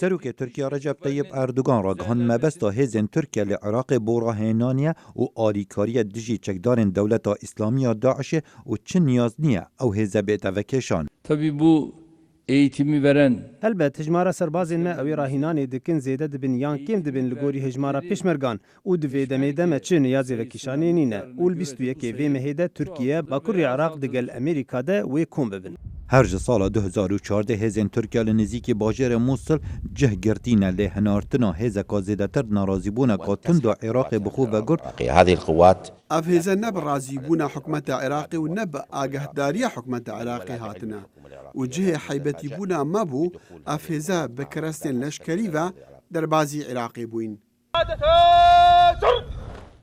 سروک ترکیه رجب طیب اردوغان را گهان مبستا هزین ترکیه لعراق بورا هینانیه و آلیکاری دجی چکدارن دولت اسلامی داعش و چه نیاز نیه او هزه بیت وکشان. Tabii bu eğitimi veren البته هجمارا سربازên me ew ê rahînanê dikin zêde dibin yan kêm dibin li gorî hejmara pêşmergan û di vê demê de me çi niyazê vekîşanê nîne û li 21 vê mehê de Tirkiye Bakurê Iraq digel Amerîka de wê kom bibin. هر سال 2014 هزین ترکیه لنزیکی باجر موصل جه گرتینه لی هنارتنا هزکا زیدتر نارازیبونه که تند عراق بخو و گرد هذه القوات أفهزا نب رازيبون حكمة عراق ونب آگهدارية حكمة عراق هاتنا وجه حيبتي بونا مابو أفهزا بكرستين لشكري و دربازي عراقي بوين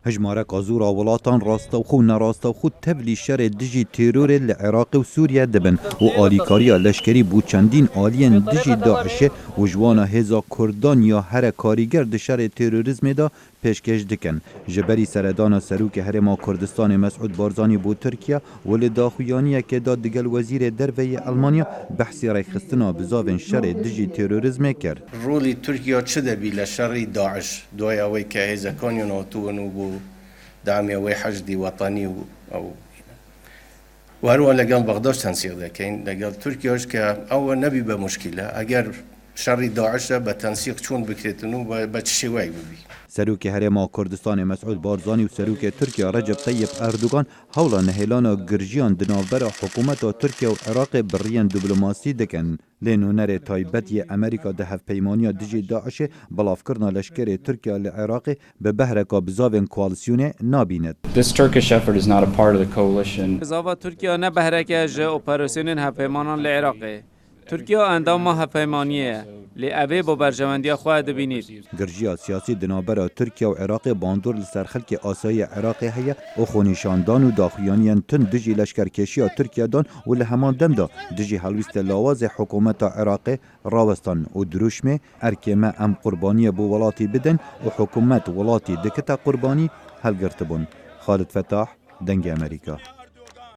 هجماره کازورا ولاتان راستوخو نراستوخو تبلی شر دجی تیرور لعراق و سوریه دبن و آلیکاریا لشکری بو چندین آلین دجی داعشه و جوانا هزا کردان یا هر کاریگر د شر تروریسم دا پیشکش دکن. جبری سردان سروک هرما کردستان مسعود بارزانی بو ترکیه ولی داخویانیه که داد دگل وزیر دروی المانیا بحثی ریخستنا بزاوین شر دجی تروریسم کرد. رولی ترکیه چه دبی لشر داعش دوی اوی که هزا کانیون آتوانو بو دعمي أو حشدي وطني أو وهروا لقال بغداد تنسيق لكن لقال تركيا كأول نبي بمشكلة أجر شر داعش بتنسيق شون بكرتنو بتشوي ببي. سروک هرما کردستان مسعود بارزانی و سروک ترکیه رجب طیب اردوغان حول نهیلان گرجیان دنابر حکومت ترکیه و عراق بریان دیپلماسی دکن. لنونر تایبتی امریکا ده هف پیمانی دجی داعش بلاف کرنا لشکر ترکیه لعراق به بهرکا بزاوین کوالسیون نابیند. This Turkish effort is not a part of the coalition. بزاوا ترکیه نه بهرکه ج اپراسیون هف پیمانان لعراق. ترکیه اندام هف پیمانیه. لعبه با برجمندی خواهد بینید. گرجیا سیاسی دنابر ترکیه و عراق باندور لسرخلک آسای عراق هیا و خونیشاندان و داخلیانیان تن دجی لشکرکشی ترکیه دان و لهمان دم دا دجی حلویست لواز حکومت عراق راوستان و دروشمه ارکمه ام قربانی بو ولاتی بدن و حکومت ولاتی دکتا قربانی هل گرتبون. خالد فتاح دنگ امریکا.